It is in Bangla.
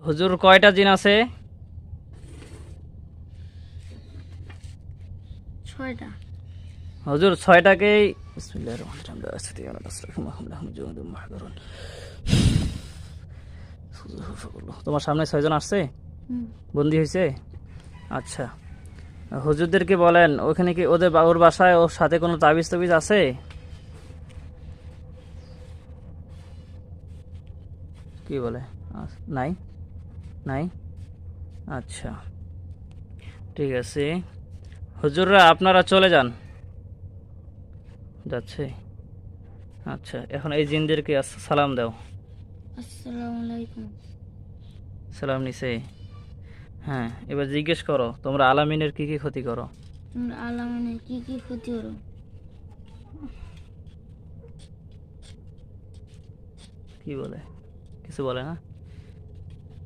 হুজুর কয়টা জিন আছে? 6টা। হুজুর 6টাকেই বিসমিল্লাহির রহমানির রহিম। তোমার সামনে 6জন আসছে, বন্দি হয়েছে। আচ্ছা, হুজুরদেরকে বলেন ওখানে কি ওর বাসায় ওর সাথে কোনো তাবিজ তাবিজ আছে? কি বলে? নাই, নাই। আচ্ছা, ঠিক আছে। হুজুররা আপনারা চলে যান। যাচ্ছে। আচ্ছা, এখন এই জিনদেরকে সালাম দাও। আসসালামু আলাইকুম। সালাম নিছে। হ্যাঁ, এবার জিজ্ঞেস করো তোমরা আলামিনের কি কি ক্ষতি করো। তোমরা আলামিনের কি কি ক্ষতি করো? কি বলে? কিছু বলে না।